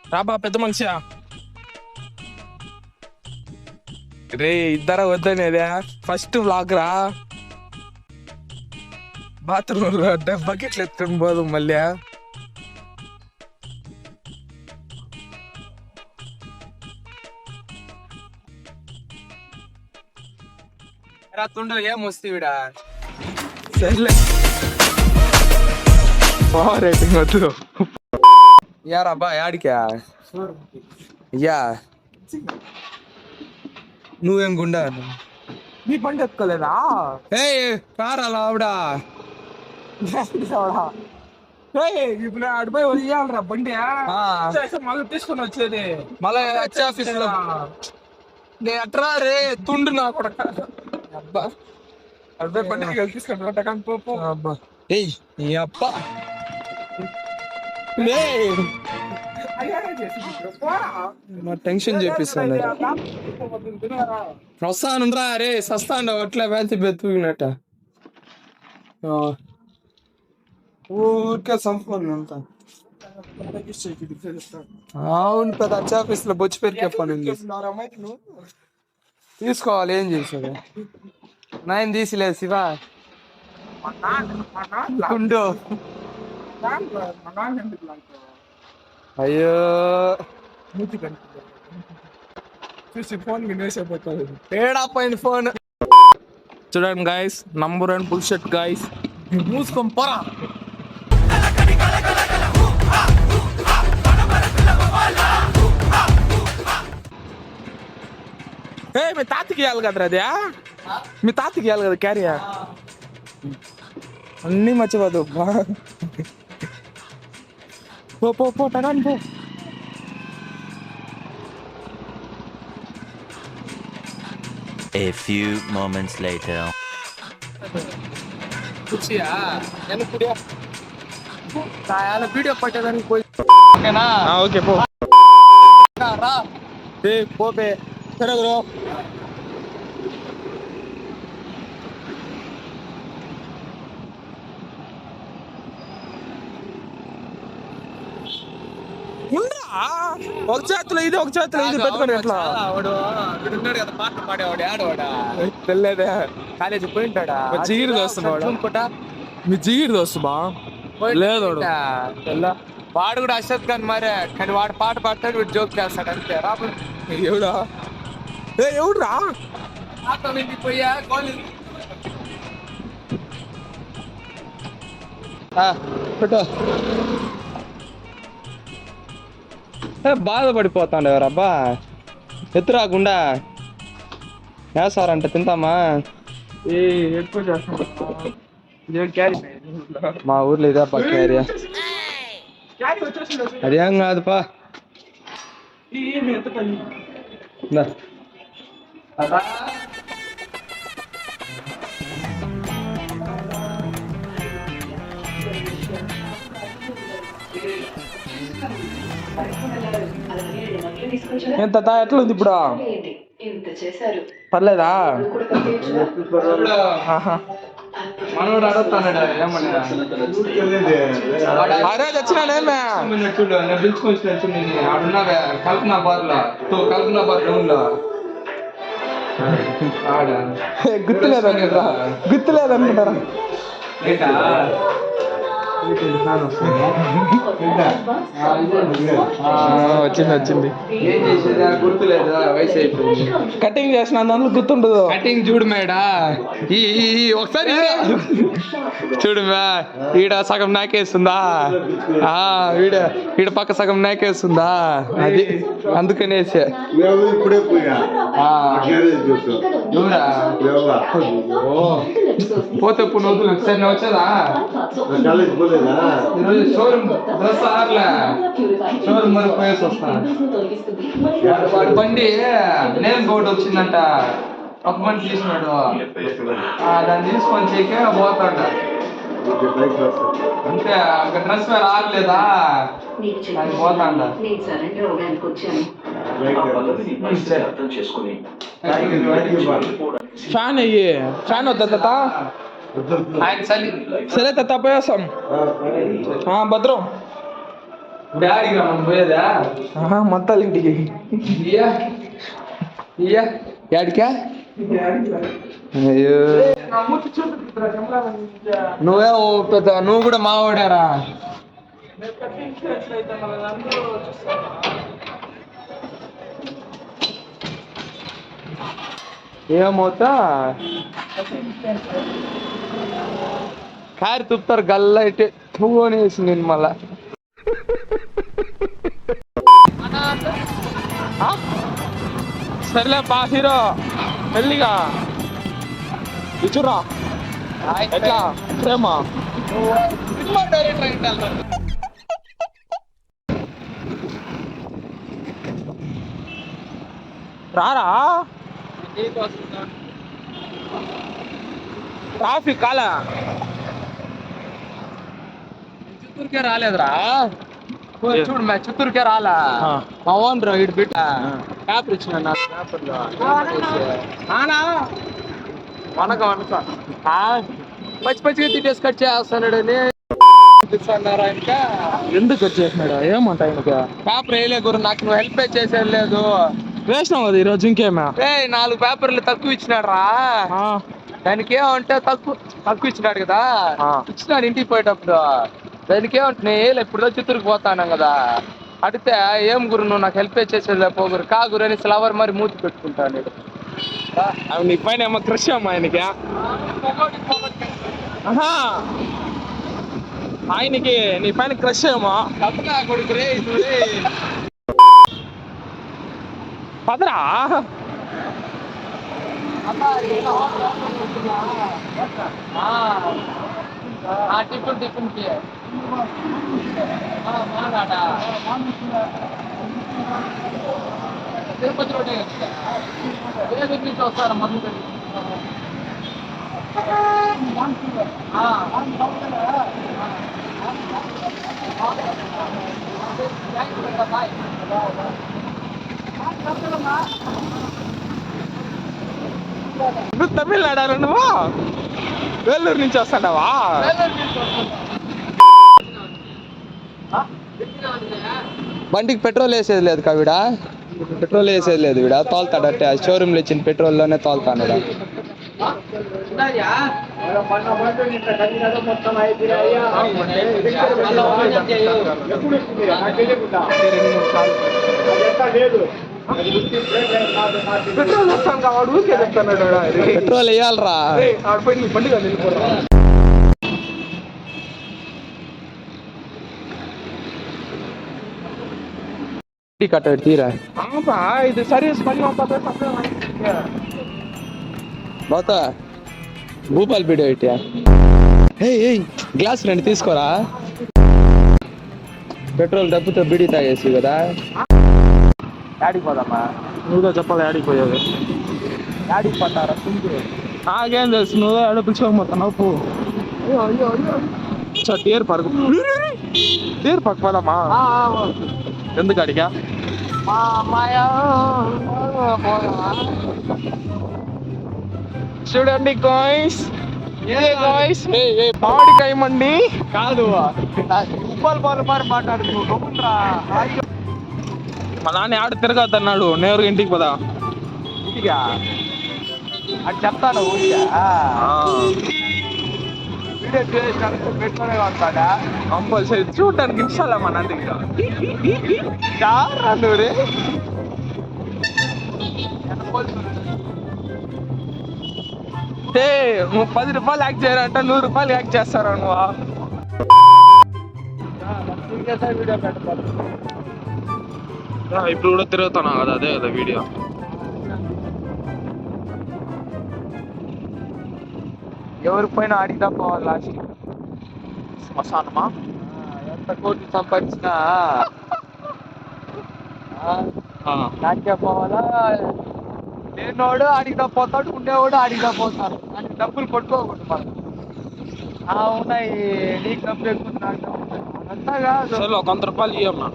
రాబా పెద్ద మనిషి రే ఇద్దరా వద్దనేదే ఫస్ట్ వ్లాగ్ రా బాత్రూమ్ బకెట్లు ఎత్తుకొని పోదు మళ్ళీ రాత్తుండో ఏం వస్తేవిడా సర్లే రేటింగ్ వద్దు యారాబ్బా యాడికా యా నువ్వేం గుండా నీ బండి ఎత్తుకోలేదా ఏ కారాలా ఆవిడా ఇప్పుడు అడిపోయి వదిలేయాలరా బండి మళ్ళీ తీసుకొని వచ్చేది మళ్ళీ వచ్చే ఆఫీస్ లో నేను అట్రా రే తుండు నా కొడక అబ్బా అబ్బాయి బండి తీసుకుంటా అబ్బా ఏయ్ నీ అప్ప టెన్షన్ చేపిస్తాను వస్తాను రా రే సస్తాను అట్లా వేసి బెతుకున్నట్ట ఊరికే సంపూర్ణ అంతా అవును పెద్ద అచ్చ ఆఫీస్ లో బొచ్చి పెరిగే పని ఉంది తీసుకోవాలి ఏం చేసాడు నాయన తీసిలేదు శివ అయ్యో చూసి ఫోన్ వినేసిపోతుంది తేడా పోయింది ఫోన్ చూడండి గాయస్ నంబర్ 1 బుల్షిట్ గాయస్ మూసుకొని పోరా మీ తాతకి ఇవ్వాలి కదరా అదే మీ తాతకి ఇవ్వాలి కదా క్యారియర్ అన్నీ మర్చిపోదు పో పో పో టగాని పో A few moments later. కుర్చీయా నేను కుడియా తాయాల వీడియో పట్టేదానికి పోయి ఓకేనా ఓకే పో రా ఏ పో బే సరే బ్రో ఒక చేతులు ఇది ఒక చేతులు ఇది పెట్టుకుని ఎట్లా పాట పాడేవాడు ఆడవాడా తెలియదే కాలేజీ పోయింటాడా జిగిరి దోస్తున్నాడు మీ జిగిరి దోస్తుమా లేదు వాడు కూడా అశోక్ ఖాన్ మరే కానీ వాడు పాట పాడతాడు వీడు జోక్ చేస్తాడు అంతే రా ఎవడా ఏ ఎవడురా పోయా బాధపడిపోతాండు ఎవరబ్బా ఎత్తురాకుండా వేస్తారంట తింటామా ఎక్కువ చేస్తాం మా ఊర్లో ఇదే అబ్బా క్యారీ అదేం కాదుపా ఎంత ఎట్లా ఉంది ఇప్పుడు పర్లేదా మనోడు అడుగుతాడు ఏమన్నా అరే వచ్చినాడేమే చూడు నేను పిలుచుకొచ్చిన చూడు ఆడున్నావే కల్పనా బార్ డౌన్ లో గుర్తులేదనుకుంటారా వచ్చింది ఏం చేసేది గుర్తులేదా వయసు అయిపోయింది కటింగ్ చేసిన దాంట్లో గుర్తుండదు కటింగ్ చూడు మేడా ఈ ఒకసారి చూడు మే ఈడ సగం నాకేస్తుందా ఈడ పక్క సగం నాకేస్తుందా అది అందుకనేసి పోతే ఇప్పుడు వద్దు ఒకసారి వచ్చేదా షోరూమ్ డ్రెస్ ఆర్లే షోరూమ్ వరకు పోయేసి వస్తాను వాడి బండి నేమ్ బోర్డు వచ్చిందంట ఒక మనిషి తీసినాడు దాన్ని తీసుకొని చేకే పోతాడ అంతే ఒక డ్రెస్ వేరే ఆగలేదా అది పోతాండ ఫ్యాన్ అయ్యి ఫ్యాన్ వద్దా తాత సరే తాత పోయేస్తాం భద్రం డాడీకి మనం పోయేదా మొత్తాల ఇంటికి ఇయ్యా ఇయ్యా డాడీకా అయ్యో నువ్వే పెద్ద నువ్వు కూడా మావాడారా ఏమవుతా కారు తుప్పుతారు గల్ల అయితే పువ్వు అనేసి నేను మళ్ళా సర్లే బా హీరో మెల్లిగా ఇచ్చురా ఎట్లా ప్రేమ రారా ట్రాఫిక్ కాలా చిత్తూరుకే రాలేదురా చూడు మ్యా చిత్తూరుకే రాలా మా ఓన్ రా ఇటు బిడ్డ పేపర్ ఇచ్చిన నాకు పేపర్లో వనక వనక పచ్చి పచ్చిగా తిట్టేసి కట్ చేస్తున్నాడని అన్నారా ఇంకా ఎందుకు కట్ చేసినాడు ఏమంట ఆయనకి పేపర్ వేయలే గురు నాకు నువ్వు హెల్ప్ చేసేది లేదు వేసినావు కదా ఈరోజు ఇంకేమా 4 పేపర్లు తక్కువ ఇచ్చినాడు రా దానికి ఏమంటే తక్కువ ఇచ్చినాడు కదా ఇచ్చినాడు ఇంటికి పోయేటప్పుడు దానికి ఏమంటున్నా ఇప్పుడు చిత్తూరుకు పోతాను కదా అడిగితే ఏం గురు నువ్వు నాకు హెల్ప్ చేసేది పోగురు కా గురు అని ఫ్లవర్ మరి మూతి పెట్టుకుంటాను నీ పైన ఏమో క్రష్ అమ్మా ఆయనకి ఆయనకి నీ పైన క్రష్ ఏమో కొడుకు రే పదరా టిఫిన్ టిఫిన్కి తిరుపతి రోడ్డే నుంచి వస్తారా మందు నువ్వు తమిళనాడు నువ్వు వేలూరు నుంచి వస్తాడావా బండికి పెట్రోల్ వేసేది లేదు కావిడ పెట్రోల్ వేసేది లేదు వీడ తోలుతాడట షోరూమ్ లో ఇచ్చిన పెట్రోల్ లోనే తోలుతాడు పెట్రోల్ వస్తాను వాడు ఊరికే చెప్తాడు పెట్రోల్ వేయాలరా బండి కట్ట తీరా ఇది సర్వీస్ బాతా భూపాల్ వీడియో ఇట్యా గ్లాస్ రండి తీసుకోరా పెట్రోల్ డబ్బుతో బిడి తాగేసి కదా యాడికి పోదామా నువ్వుగా చెప్పాలి యాడికి పోయేది యాడికి పోతారా నాకేం తెలుసు నువ్వు ఆడ పిలుచుకోకపోతున్నావు పో డేర్ పార్క్ డేర్ పార్క్ పోదామా ఎందుకు అడిగా చూడండి గాయ్స్ ఇదే గాయ్స్ మామిడికాయ మండి కాదు ఉప్పల్ పాలు మాట్లాడుతున్నావు మా నాన్న ఆడ తిరగద్దన్నాడు నేరుగా ఇంటికి పోదా ఇంటికా అది చెప్తాను పెట్టుకునే ఉంటాడా కంపల్సరీ చూడటానికి ఇన్షాల్లా మా నాన్న రే నువ్వు 10 రూపాయలు యాక్ట్ చేయాలంటే 100 రూపాయలు యాక్ట్ చేస్తారా నువ్వు వీడియో పెడతారు ఇప్పుడు కూడా తిరుగుతున్నా కదా అదే కదా వీడియో ఎవరిపైన అడిగిదా పోవాలి లాస్ట్ శ్మశానమా ఎంత కోట్లు సంపాదించినా నాకే పోవాలా లేనోడు అడిగిదా పోతాడు ఉండేవాడు అడిగిదా పోతాడు అంటే డబ్బులు కొట్టుకోకూడదు మనం ఉన్నాయి నీకు డబ్బులు ఎక్కువ అంతా కాదు 100 రూపాయలు ఇవ్వమ్మా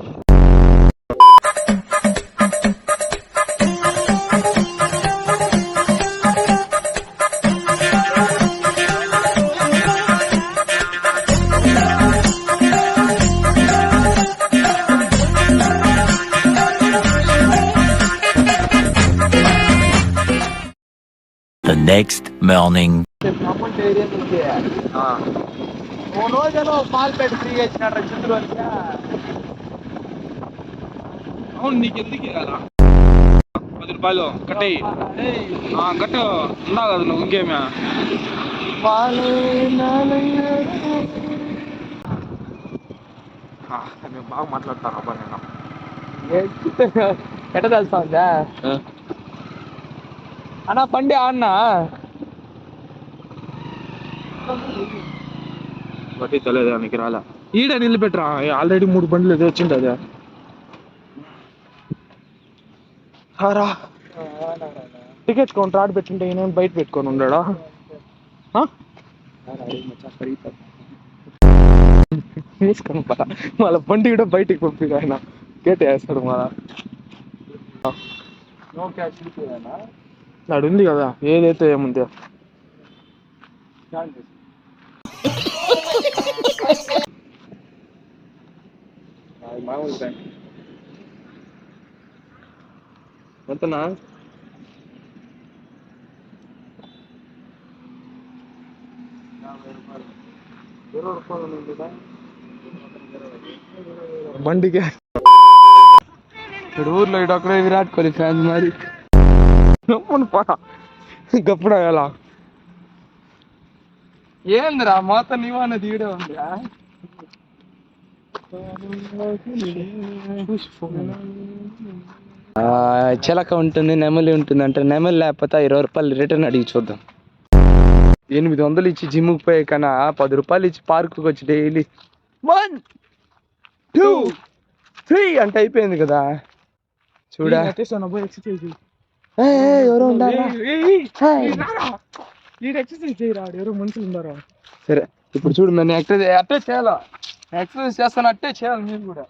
next morning. అవును నీకు ఎందుకు ఇవ్వాలా 10 రూపాయలు కట్టేయి కట్టు ఉన్నా కదా నువ్వు ఇంకేమే నేను బాగా మాట్లాడతాను అబ్బా నేను ఎట్ట తెలుసా ఉందా అన్నా బండి అన్నా బట్టి తెలియదా నీకు రాలా ఈడ నిలబెట్టరా ఆల్రెడీ 3 బండ్లు ఏదో వచ్చింది అదే రా టికెట్ కౌంటర్ ఆడ పెట్టుంటే నేను బయట పెట్టుకొని ఉన్నాడా వేసుకొని మళ్ళీ బండి కూడా బయటికి పంపి ఆయన గేట్ వేస్తాడు మళ్ళా నాడు ఉంది కదా ఏదైతే ఏముంది ఎంతనా బండికి ఇక్కడ ఊర్లో ఇటు అక్కడే విరాట్ కోహ్లీ ఫ్యాన్స్ మరి గప్పుడు ఎలా ఏందిరా మొత్తం నీవాన తీయడే ఉందిరా చిలక ఉంటుంది నెమలి ఉంటుంది అంటే నెమలి లేకపోతే 20 రూపాయలు రిటర్న్ అడిగి చూద్దాం 800 ఇచ్చి జిమ్కి పోయే కన్నా 10 రూపాయలు ఇచ్చి పార్కుకి వచ్చి డైలీ 1 2 3 అంటే అయిపోయింది కదా చూడా ఎవరో ఎక్సర్సైజ్ చేయరాడు ఎవరో మనుషులు ఉన్నారా సరే ఇప్పుడు చూడు నేను అట్టే చేయాలా ఎక్సర్సైజ్ చేస్తాను అట్టే చేయాలి మీరు కూడా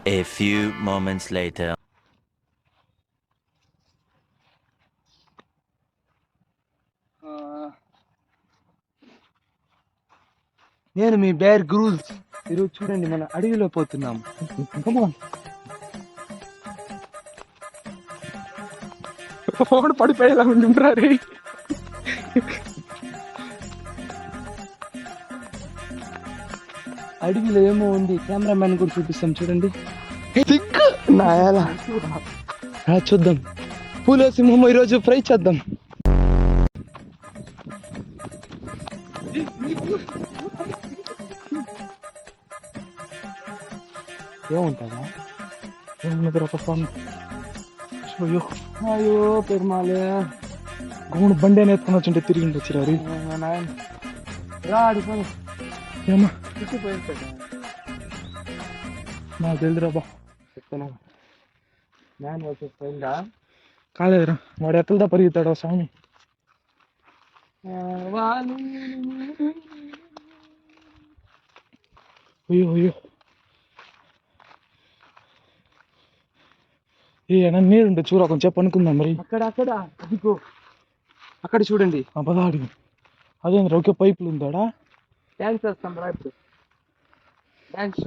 A few moments later. నేను మీ బేర్ గ్రూల్స్ ఈరోజు చూడండి మన అడవిలో పోతున్నాము ఫోన్ పడిపోయేలా ఉండి రే అడవిలో ఏమో ఉంది కెమెరామ్యాన్ కూడా చూపిస్తాం చూడండి నాయాలా చూద్దాం పూల సింహం ఈరోజు ఫ్రై చేద్దాం ఏముంటుందా అయ్యో పెరుమాలే గౌను బండి అని ఎత్తుకొని వచ్చింటే తిరిగి వచ్చిరారు రాడిపోయి ఏమా నాకు తెలియదురాబా చెప్తాను మ్యాన్ వర్సెస్ పోయిందా కాలేదురా వాడు ఎట్లదా పరిగెత్తాడు స్వామి అయ్యో అయ్యో ఏనా నీడుంటే చూడ కొంచెం చెప్పు అనుకుందాం మరి అక్కడ అదిగో అక్కడ చూడండి పదాడు అదేంద్ర ఒకే పైపులు ఉందాడా థ్యాంక్స్ చేస్తాం రా ఇప్పుడు థ్యాంక్స్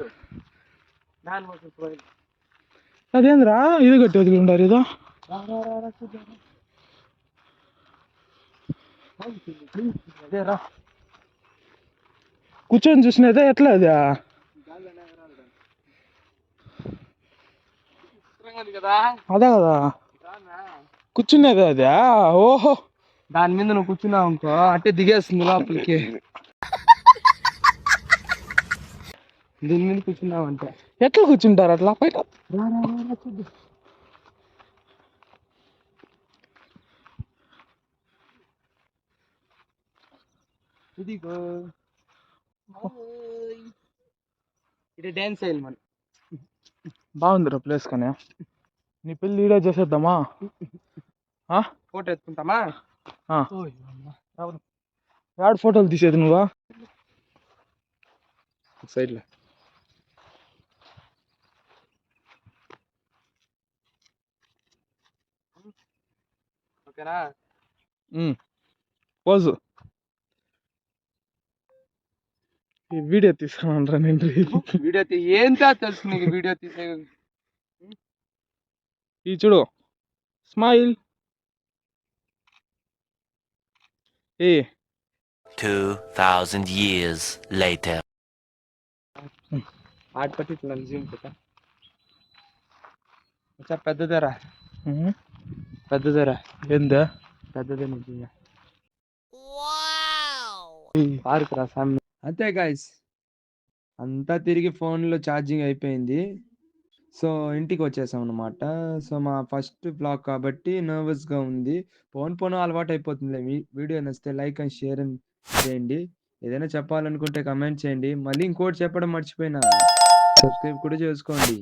అదేంద్రా ఇది కట్టి వదిలి ఉండారు ఏదో అదేరా కూర్చొని చూసినదే ఎట్లా అదే అదే కదా కూర్చునేదే అదే ఓహో దాని మీద నువ్వు కూర్చున్నావు అనుకో అట్టే దిగేస్తుంది లోపలికి దీని మీద కూర్చున్నావు అంటే ఎట్లా కూర్చుంటారు అట్లా పైన ఇదిగో ఇది డాన్స్ చేయాలి మనం. బాగుందిరా ప్లేస్ కానీ. నీ పెళ్ళి ఈడే చేసేద్దామా? ఫోటో ఎత్తుకుంటామా? యాడ్ ఫోటోలు తీసేది నువ్వా? సైడ్లో ఓకేనా? పోజు ఈ వీడియో తీసుకున్నాను నేను. వీడియో ఏంటో తెలుసు నీకు వీడియో తీసే. ఈ చూడు స్మైల్. 2000 years later. ఆడపట్టి ఇట్లా జూమ్ పెట్టా. వచ్చా పెద్దదేరా, పెద్దదేరా. ఏందా పెద్దదే నిజంగా. పార్క్ రా సామి. అంతే గాయస్, అంతా తిరిగి ఫోన్లో ఛార్జింగ్ అయిపోయింది. సో ఇంటికి వచ్చేసాం అనమాట. సో మా ఫస్ట్ బ్లాగ్ కాబట్టి నర్వస్గా ఉంది. పోను అలవాటు అయిపోతుంది. వీడియో నచ్చితే లైక్ అండ్ షేర్ చేయండి. ఏదైనా చెప్పాలనుకుంటే కమెంట్ చేయండి. మళ్ళీ ఇంకోటి చెప్పడం మర్చిపోయినా, సబ్స్క్రైబ్ కూడా చేసుకోండి.